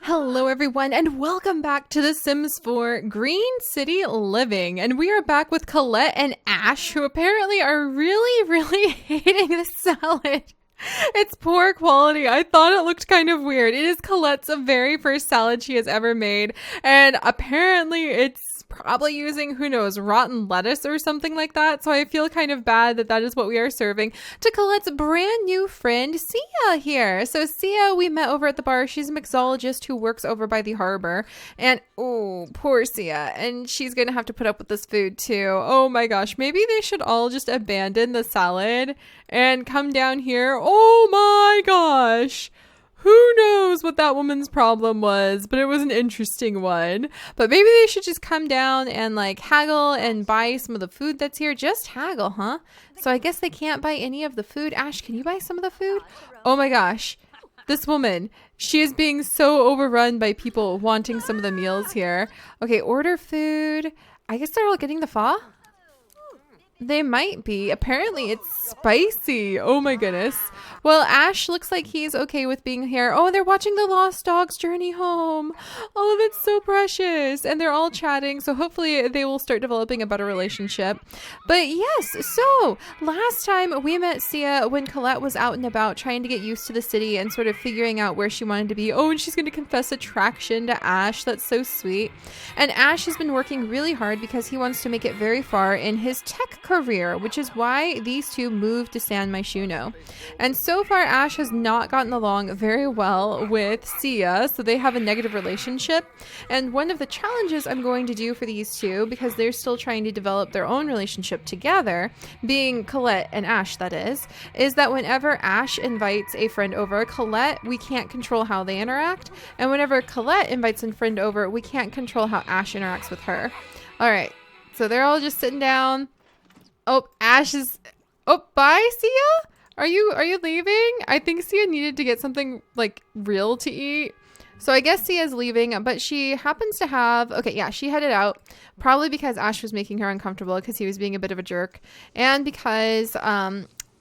Hello everyone and welcome back to The Sims 4 Green City Living, and we are back with Colette and Ash, who apparently are really hating the salad. It's poor quality. I thought it looked kind of weird. It is Colette's very first salad she has ever made, and apparently it's probably using, who knows, rotten lettuce or something like that. So I feel kind of bad that that is what we are serving to Colette's brand new friend, Sia, here. So Sia, we met over at the bar. She's a mixologist who works over by the harbor. And, oh, poor Sia. And she's going to have to put up with this food too. Oh my gosh. Maybe they should all just abandon the salad and come down here. Oh my gosh. Who knows what that woman's problem was, but it was an interesting one. But maybe they should just come down and like haggle and buy some of the food that's here. Just haggle, huh? So I guess they can't buy any of the food. Ash, can you buy some of the food? Oh my gosh. This woman, she is being so overrun by people wanting some of the meals here. Okay, order food. I guess they're all getting the pho? They might be. Apparently it's spicy. Oh my goodness. Well, Ash looks like he's okay with being here. Oh, they're watching the Lost Dog's journey home. Oh, that's so precious. And they're all chatting. So hopefully they will start developing a better relationship. But yes, so last time we met Sia when Colette was out and about trying to get used to the city and sort of figuring out where she wanted to be. Oh, and she's going to confess attraction to Ash. That's so sweet. And Ash has been working really hard because he wants to make it very far in his tech career, which is why these two moved to San Myshuno. And so far, Ash has not gotten along very well with Sia, so they have a negative relationship. And one of the challenges I'm going to do for these two, because they're still trying to develop their own relationship together, being Colette and Ash, that is that whenever Ash invites a friend over, Colette, we can't control how they interact. And whenever Colette invites a friend over, we can't control how Ash interacts with her. All right, so they're all just sitting down. Oh, Ash is... Oh, bye, Sia? Are you leaving? I think Sia needed to get something, like, real to eat. So I guess Sia's leaving, but she happens to have... Okay, yeah, she headed out. Probably because Ash was making her uncomfortable because he was being a bit of a jerk. And because...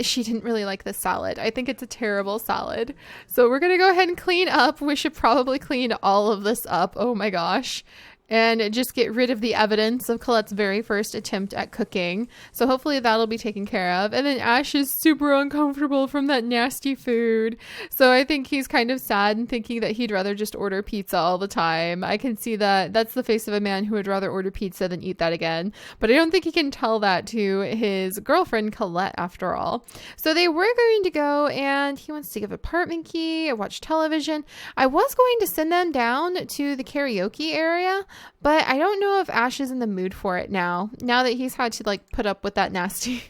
she didn't really like this salad. I think it's a terrible salad. So we're going to go ahead and clean up. We should probably clean all of this up. Oh my gosh. And just get rid of the evidence of Colette's very first attempt at cooking. So hopefully that'll be taken care of. And then Ash is super uncomfortable from that nasty food. So I think he's kind of sad and thinking that he'd rather just order pizza all the time. I can see that. That's the face of a man who would rather order pizza than eat that again. But I don't think he can tell that to his girlfriend Colette after all. So they were going to go, and he wants to give apartment key, watch television. I was going to send them down to the karaoke area, but I don't know if Ash is in the mood for it now that he's had to like put up with that nasty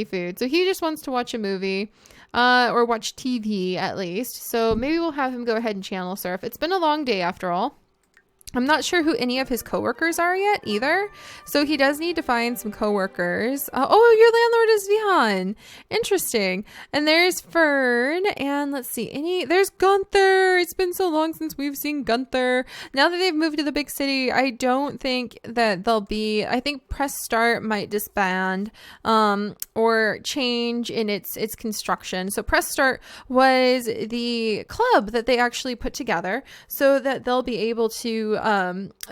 food. So he just wants to watch a movie, or watch TV at least. So maybe we'll have him go ahead and channel surf. It's been a long day after all. I'm not sure who any of his coworkers are yet either. So he does need to find some coworkers. Oh, your landlord is Vihan. Interesting. And there's Fern. And let's see. There's Gunther. It's been so long since we've seen Gunther. Now that they've moved to the big city, I don't think that they'll be... I think Press Start might disband or change in its construction. So Press Start was the club that they actually put together so that they'll be able to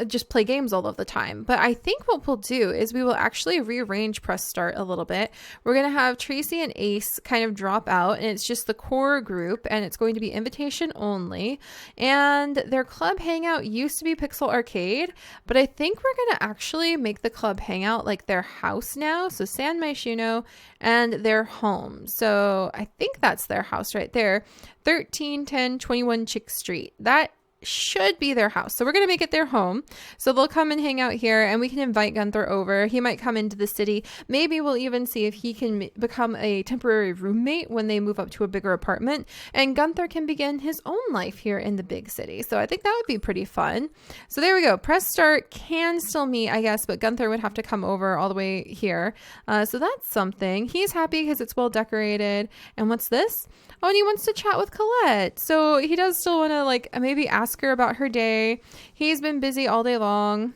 just play games all of the time. But I think what we'll do is we will actually rearrange Press Start a little bit. We're going to have Tracy and Ace kind of drop out, and it's just the core group, and it's going to be invitation only. And their club hangout used to be Pixel Arcade, but I think we're going to actually make the club hangout like their house now. So San Myshuno and their home. So I think that's their house right there. 131021 Chick Street. That should be their house. So we're going to make it their home. So they'll come and hang out here, and we can invite Gunther over. He might come into the city. Maybe we'll even see if he can become a temporary roommate when they move up to a bigger apartment, and Gunther can begin his own life here in the big city. So I think that would be pretty fun. So there we go. Press Start can still meet, I guess, but Gunther would have to come over all the way here. So that's something. He's happy because it's well decorated. And what's this? Oh, and he wants to chat with Colette. So he does still want to like maybe ask her about her day. He's been busy all day long.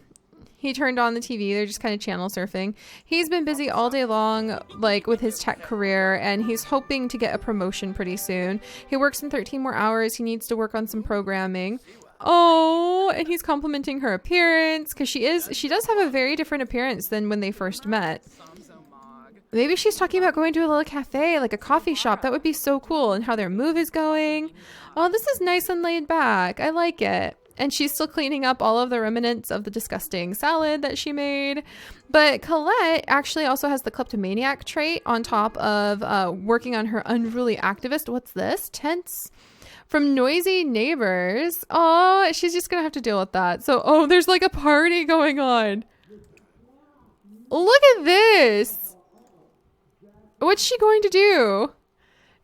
He turned on the TV. They're just kind of channel surfing. He's been busy all day long, like with his tech career, and he's hoping to get a promotion pretty soon. He works in 13 more hours. He needs to work on some programming. Oh, and he's complimenting her appearance because she does have a very different appearance than when they first met. Maybe she's talking about going to a little cafe, like a coffee shop. That would be so cool. And how their move is going. Oh, this is nice and laid back. I like it. And she's still cleaning up all of the remnants of the disgusting salad that she made. But Colette actually also has the kleptomaniac trait on top of working on her unruly activist. What's this? Tense. From noisy neighbors. Oh, she's just going to have to deal with that. So, oh, there's like a party going on. Look at this. What's she going to do?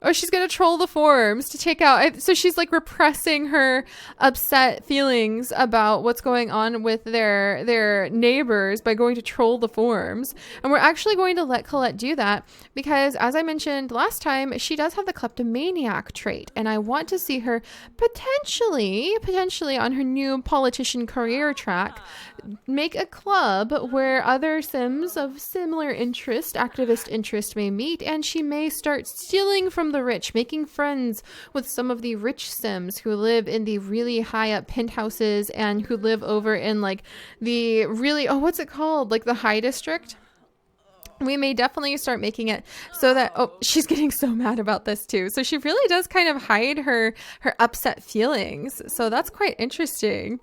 Oh, she's going to troll the forums to take out. So she's like repressing her upset feelings about what's going on with their neighbors by going to troll the forums. And we're actually going to let Colette do that because, as I mentioned last time, she does have the kleptomaniac trait. And I want to see her potentially on her new politician career track, make a club where other Sims of similar interest, activist interest, may meet, and she may start stealing from the rich, making friends with some of the rich Sims who live in the really high up penthouses and who live over in like the really, what's it called? Like the high district. We may definitely start making it so that, she's getting so mad about this too. So she really does kind of hide her upset feelings. So that's quite interesting.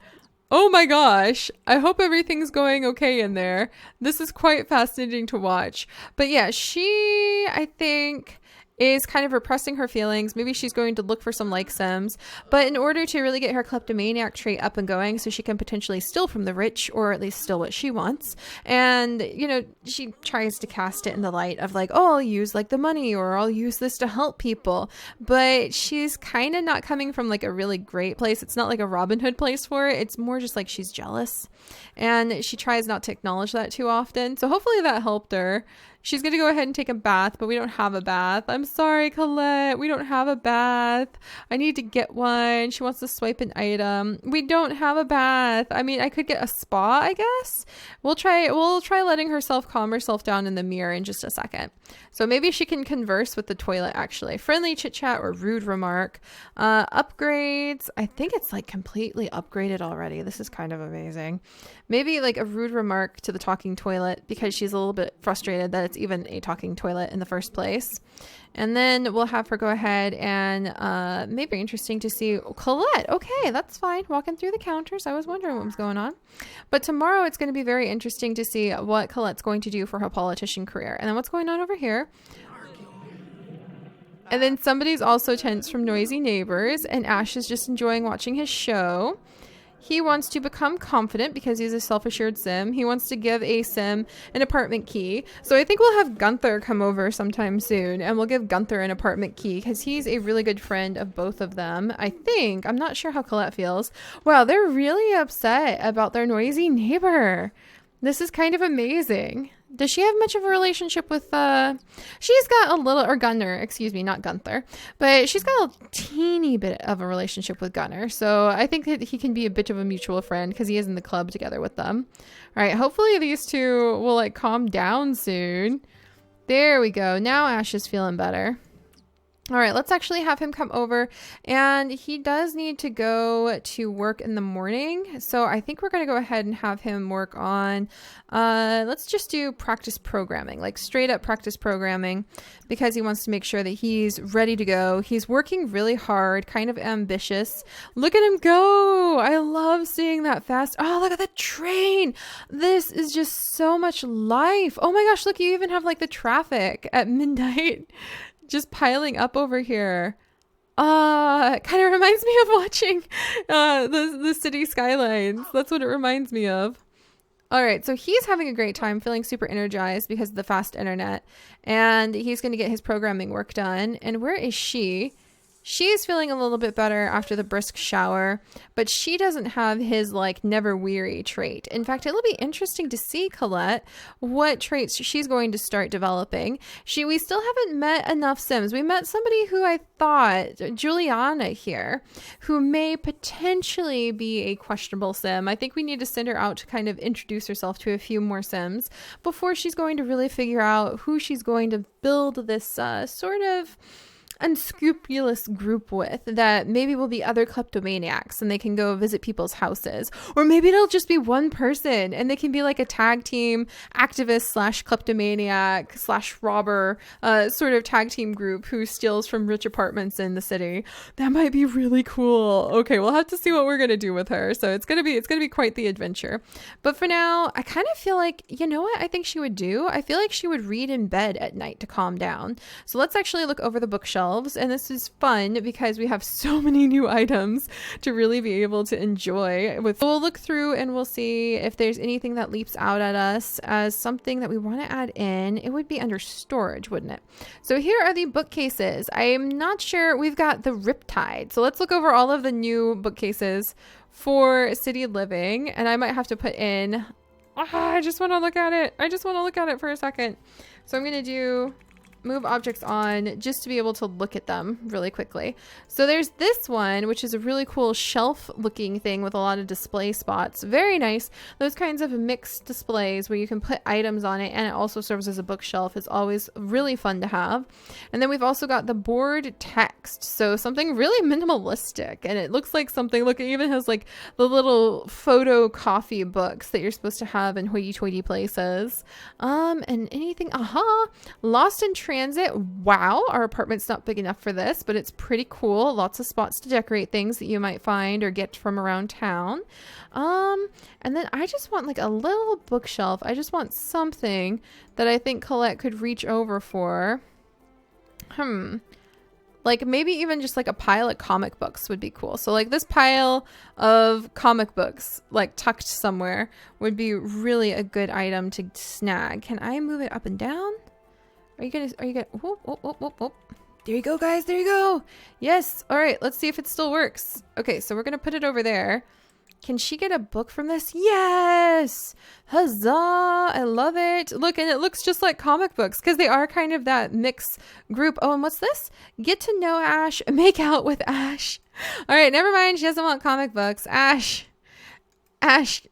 Oh my gosh, I hope everything's going okay in there. This is quite fascinating to watch. But yeah, she, I think, is kind of repressing her feelings. Maybe she's going to look for some like Sims. But in order to really get her kleptomaniac trait up and going so she can potentially steal from the rich, or at least steal what she wants. And, you know, she tries to cast it in the light of like, oh, I'll use like the money, or I'll use this to help people. But she's kind of not coming from like a really great place. It's not like a Robin Hood place for it. It's more just like she's jealous. And she tries not to acknowledge that too often. So hopefully that helped her. She's going to go ahead and take a bath, but we don't have a bath. I'm sorry, Colette. We don't have a bath. I need to get one. She wants to swipe an item. We don't have a bath. I mean, I could get a spa, I guess. We'll try letting herself calm herself down in the mirror in just a second. So maybe she can converse with the toilet, actually. Friendly chit chat or rude remark. Upgrades. I think it's like completely upgraded already. This is kind of amazing. Maybe like a rude remark to the talking toilet because she's a little bit frustrated that it's even a talking toilet in the first place. And then we'll have her go ahead and maybe interesting to see Colette. Okay, that's fine. Walking through the counters. I was wondering what was going on. But tomorrow it's going to be very interesting to see what Colette's going to do for her politician career. And then what's going on over here. And then somebody's also tense from noisy neighbors. And Ash is just enjoying watching his show. He wants to become confident because he's a self-assured Sim. He wants to give a Sim an apartment key. So I think we'll have Gunther come over sometime soon, and we'll give Gunther an apartment key because he's a really good friend of both of them. I think. I'm not sure how Colette feels. Wow, they're really upset about their noisy neighbor. This is kind of amazing. Does she have much of a relationship with, she's got a little, or Gunner, excuse me, not Gunther, but she's got a teeny bit of a relationship with Gunner. So I think that he can be a bit of a mutual friend because he is in the club together with them. All right, hopefully these two will like calm down soon. There we go. Now Ash is feeling better. All right, let's actually have him come over, and he does need to go to work in the morning. So I think we're going to go ahead and have him work on, let's just do practice programming, like straight up practice programming, because he wants to make sure that he's ready to go. He's working really hard, kind of ambitious. Look at him go. I love seeing that fast. Oh, look at the train. This is just so much life. Oh my gosh, look, you even have like the traffic at midnight. Just piling up over here. Kind of reminds me of watching the city skylines. That's what it reminds me of. All right, so he's having a great time, feeling super energized because of the fast internet, and he's going to get his programming work done. And where is she? She's feeling a little bit better after the brisk shower, but she doesn't have his like never weary trait. In fact, it'll be interesting to see Colette what traits she's going to start developing. We still haven't met enough Sims. We met somebody who I thought, Juliana here, who may potentially be a questionable Sim. I think we need to send her out to kind of introduce herself to a few more Sims before she's going to really figure out who she's going to build this sort of unscrupulous group with that maybe will be other kleptomaniacs and they can go visit people's houses, or maybe it'll just be one person and they can be like a tag team activist slash kleptomaniac slash robber sort of tag team group who steals from rich apartments in the city. That might be really cool. Okay, we'll have to see what we're gonna do with her. So it's gonna be quite the adventure. But for now, I kind of feel like, you know what I think she would do? I feel like she would read in bed at night to calm down. So let's actually look over the bookshelf. And this is fun because we have so many new items to really be able to enjoy. We'll look through and we'll see if there's anything that leaps out at us as something that we want to add in. It would be under storage, wouldn't it? So here are the bookcases. I am not sure. We've got the Riptide. So let's look over all of the new bookcases for City Living. And I might have to put in... I just want to look at it. I just want to look at it for a second. So I'm going to do... move objects on just to be able to look at them really quickly. So there's this one, which is a really cool shelf looking thing with a lot of display spots. Very nice. Those kinds of mixed displays where you can put items on it and it also serves as a bookshelf is always really fun to have. And then we've also got the board text. So something really minimalistic, and it looks like something, look, it even has like the little photo coffee books that you're supposed to have in hoity-toity places. And anything, Lost in Transit. Wow, our apartment's not big enough for this, but it's pretty cool. Lots of spots to decorate things that you might find or get from around town. And then I just want like a little bookshelf. I just want something that I think Colette could reach over for. Like maybe even just like a pile of comic books would be cool. So like this pile of comic books like tucked somewhere would be really a good item to snag. Can I move it up and down? Are you gonna, whoop, whoop, whoop, whoop, whoop. There you go, guys. There you go. Yes. All right. Let's see if it still works. Okay. So we're going to put it over there. Can she get a book from this? Yes. Huzzah. I love it. Look, and it looks just like comic books because they are kind of that mix group. Oh, and what's this? Get to know Ash. Make out with Ash. All right. Never mind. She doesn't want comic books. Ash,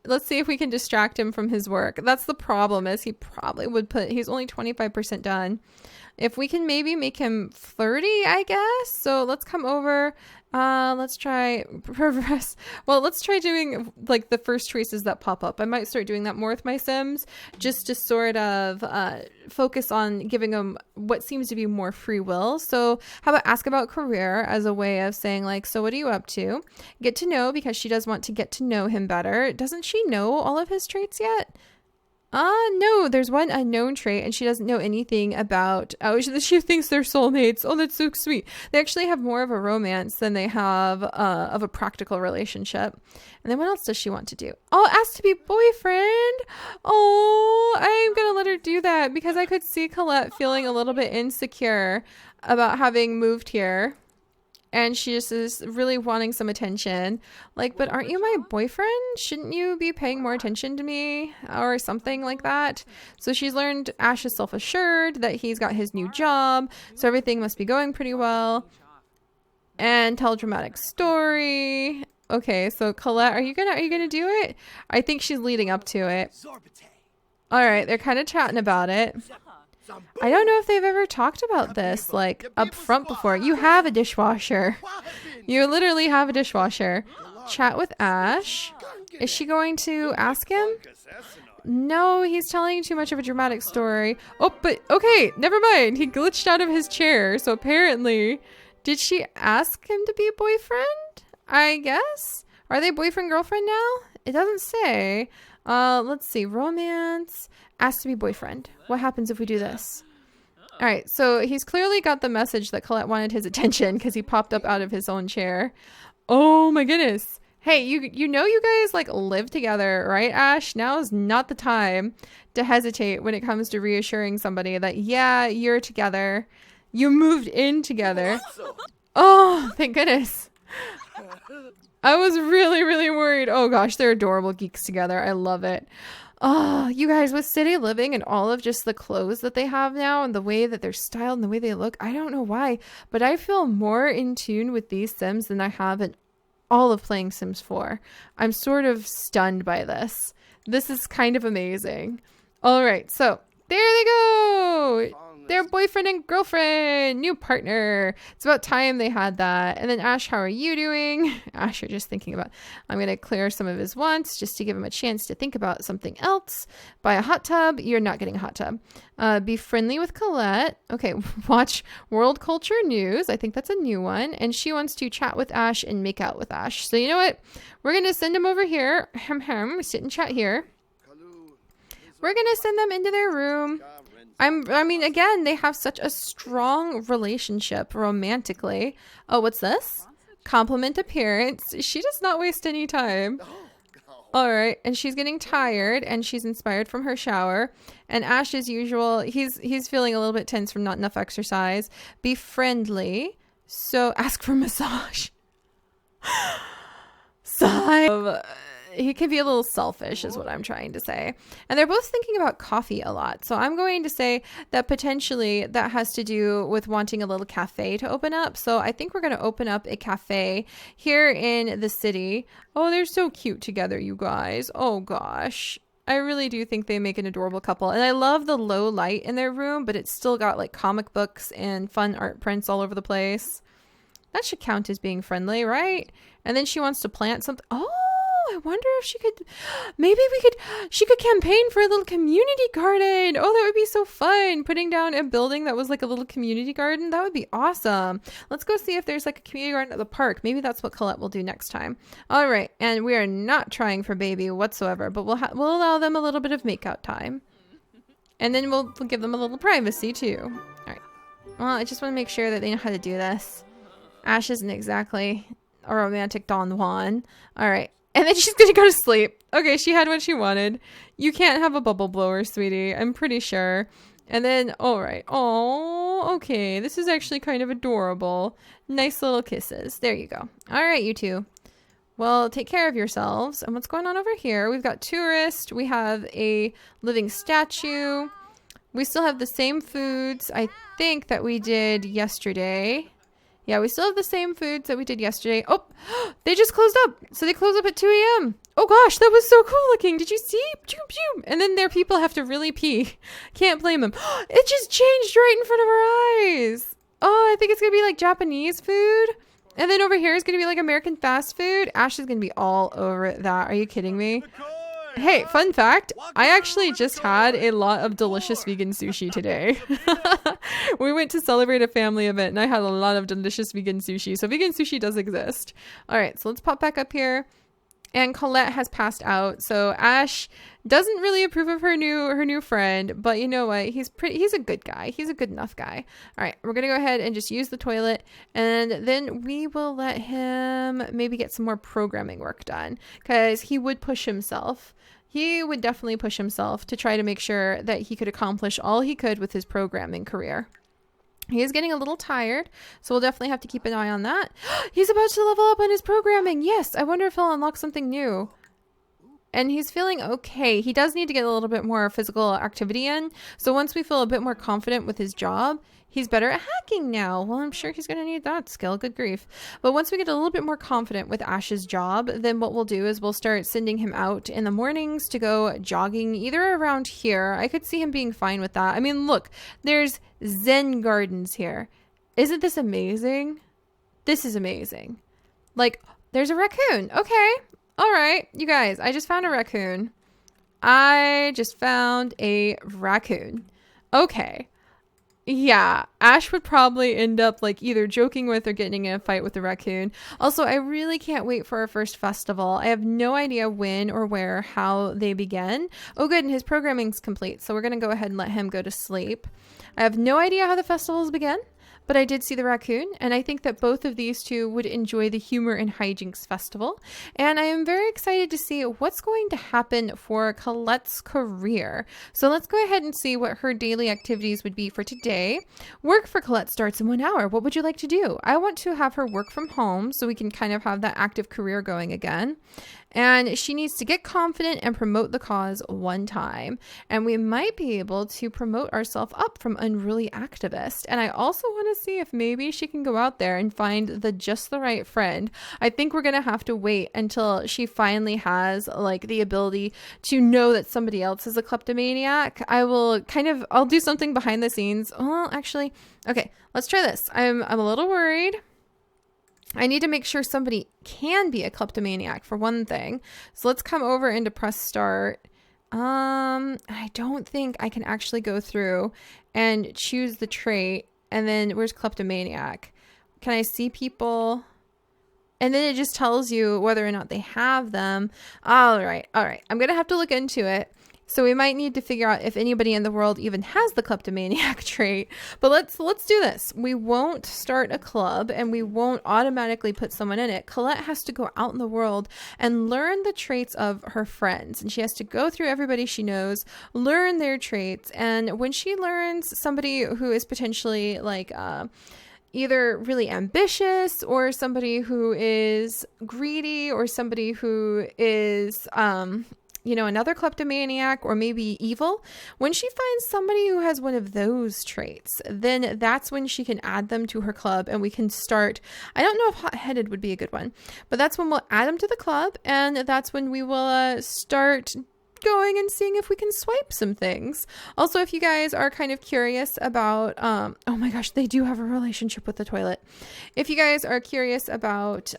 let's see if we can distract him from his work. That's the problem, is he probably would he's only 25% done. If we can maybe make him 30, I guess. So let's come over. Let's try progress. Well, let's try doing like the first choices that pop up. I might start doing that more with my Sims just to sort of focus on giving them what seems to be more free will. So how about ask about career as a way of saying like, so what are you up to? Get to know, because she does want to get to know him better. Doesn't she know all of his traits yet? No, there's one unknown trait and she doesn't know anything about, she thinks they're soulmates. Oh, that's so sweet. They actually have more of a romance than they have of a practical relationship. And then what else does she want to do? Oh, ask to be boyfriend. Oh, I'm going to let her do that because I could see Colette feeling a little bit insecure about having moved here. And she just is really wanting some attention. Like, but aren't you my boyfriend? Shouldn't you be paying more attention to me? Or something like that. So she's learned Ash is self-assured, that he's got his new job. So everything must be going pretty well. And tell a dramatic story. Okay, so Colette, are you gonna do it? I think she's leading up to it. All right, they're kind of chatting about it. I don't know if they've ever talked about this like up front before. You have a dishwasher. You literally have a dishwasher. Chat with Ash. Is she going to ask him? No, he's telling too much of a dramatic story. Oh, but okay, never mind. He glitched out of his chair. So apparently, did she ask him to be a boyfriend? I guess. Are they boyfriend girlfriend now? It doesn't say. Let's see. Romance. Asked to be boyfriend. What happens if we do this? All right. So he's clearly got the message that Colette wanted his attention because he popped up out of his own chair. Oh my goodness. Hey, you know you guys like live together, right, Ash? Now is not the time to hesitate when it comes to reassuring somebody that, yeah, you're together. You moved in together. Oh, thank goodness. I was really, really worried. Oh gosh, they're adorable geeks together. I love it. Oh, you guys, with City Living and all of just the clothes that they have now and the way that they're styled and the way they look, I don't know why, but I feel more in tune with these Sims than I have in all of playing Sims 4. I'm sort of stunned by this. This is kind of amazing. All right, so there they go. They're boyfriend and girlfriend, new partner. It's about time they had that. And then Ash, how are you doing? Ash, you're just thinking about, I'm going to clear some of his wants just to give him a chance to think about something else. Buy a hot tub. You're not getting a hot tub. Be friendly with Colette. Okay, watch World Culture News. I think that's a new one. And she wants to chat with Ash and make out with Ash. So you know what? We're going to send him over here. Sit and chat here. We're going to send them into their room. I mean, again, they have such a strong relationship romantically. Oh, what's this? Compliment appearance. She does not waste any time. All right. And she's getting tired and she's inspired from her shower. And Ash, as usual, he's feeling a little bit tense from not enough exercise. Be friendly. So ask for massage. Sigh. He can be a little selfish is what I'm trying to say. And they're both thinking about coffee a lot. So I'm going to say that potentially that has to do with wanting a little cafe to open up. So I think we're going to open up a cafe here in the city. Oh, they're so cute together, you guys. Oh gosh. I really do think they make an adorable couple. And I love the low light in their room, but it's still got like comic books and fun art prints all over the place. That should count as being friendly, right? And then she wants to plant something. Oh, I wonder if she could, she could campaign for a little community garden. Oh, that would be so fun. Putting down a building that was like a little community garden. That would be awesome. Let's go see if there's like a community garden at the park. Maybe that's what Colette will do next time. All right. And we are not trying for baby whatsoever, but we'll allow them a little bit of makeout time. And then we'll give them a little privacy too. All right. Well, I just want to make sure that they know how to do this. Ash isn't exactly a romantic Don Juan. All right. And then she's going to go to sleep. Okay, she had what she wanted. You can't have a bubble blower, sweetie. I'm pretty sure. And then, all right. Oh, okay. This is actually kind of adorable. Nice little kisses. There you go. All right, you two. Well, take care of yourselves. And what's going on over here? We've got tourist. We have a living statue. We still have the same foods, I think, that we did yesterday. Yeah, we still have the same foods that we did yesterday. Oh, they just closed up. So they closed up at 2 a.m. Oh gosh, that was so cool looking. Did you see? And then their people have to really pee. Can't blame them. It just changed right in front of our eyes. Oh, I think it's going to be like Japanese food. And then over here is going to be like American fast food. Ash is going to be all over that. Are you kidding me? Hey, fun fact, I actually just had a lot of delicious vegan sushi today. We went to celebrate a family event and I had a lot of delicious vegan sushi. So vegan sushi does exist. All right, so let's pop back up here. And Colette has passed out. So Ash doesn't really approve of her new friend, but you know what? He's a good guy. He's a good enough guy. All right, we're going to go ahead and just use the toilet and then we will let him maybe get some more programming work done because he would push himself. He would definitely push himself to try to make sure that he could accomplish all he could with his programming career. He is getting a little tired, so we'll definitely have to keep an eye on that. He's about to level up on his programming. Yes, I wonder if he'll unlock something new. And he's feeling okay. He does need to get a little bit more physical activity in. So once we feel a bit more confident with his job, he's better at hacking now. Well, I'm sure he's going to need that skill. Good grief. But once we get a little bit more confident with Ash's job, then what we'll do is we'll start sending him out in the mornings to go jogging either around here. I could see him being fine with that. I mean, look, there's Zen gardens here. Isn't this amazing? This is amazing. Like, there's a raccoon. Okay. All right, you guys, I just found a raccoon. Okay. Yeah, Ash would probably end up like either joking with or getting in a fight with the raccoon. Also, I really can't wait for our first festival. I have no idea when or where, how they begin. Oh, good, and his programming's complete, so we're going to go ahead and let him go to sleep. I have no idea how the festivals begin. But I did see the raccoon, and I think that both of these two would enjoy the Humor and Hijinks Festival. And I am very excited to see what's going to happen for Colette's career. So let's go ahead and see what her daily activities would be for today. Work for Colette starts in 1 hour. What would you like to do? I want to have her work from home so we can kind of have that active career going again. And she needs to get confident and promote the cause one time. And we might be able to promote ourselves up from unruly activist. And I also want to see if maybe she can go out there and find just the right friend. I think we're going to have to wait until she finally has like the ability to know that somebody else is a kleptomaniac. I'll do something behind the scenes. Oh, actually, okay, let's try this. I'm a little worried. I need to make sure somebody can be a kleptomaniac for one thing. So let's come over into press start. I don't think I can actually go through and choose the trait. And then where's kleptomaniac? Can I see people? And then it just tells you whether or not they have them. All right. I'm going to have to look into it. So we might need to figure out if anybody in the world even has the kleptomaniac trait. But let's do this. We won't start a club and we won't automatically put someone in it. Colette has to go out in the world and learn the traits of her friends. And she has to go through everybody she knows, learn their traits. And when she learns somebody who is potentially like either really ambitious or somebody who is greedy or somebody who is another kleptomaniac or maybe evil. When she finds somebody who has one of those traits, then that's when she can add them to her club and we can start. I don't know if hot-headed would be a good one, but that's when we'll add them to the club and that's when we will start going and seeing if we can swipe some things. Also, if you guys are kind of curious about, oh my gosh, they do have a relationship with the toilet. If you guys are curious about,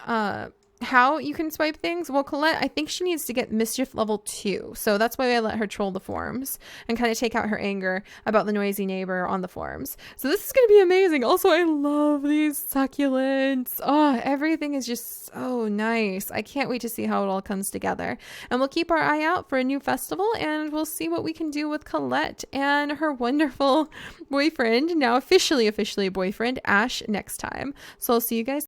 how you can swipe things, well, Colette, I think she needs to get mischief level 2. So that's why I let her troll the forums and kind of take out her anger about the noisy neighbor on the forums. So this is going to be amazing. Also, I love these succulents. Oh, everything is just so nice. I can't wait to see how it all comes together. And we'll keep our eye out for a new festival and we'll see what we can do with Colette and her wonderful boyfriend, now officially boyfriend, Ash, next time. So I'll see you guys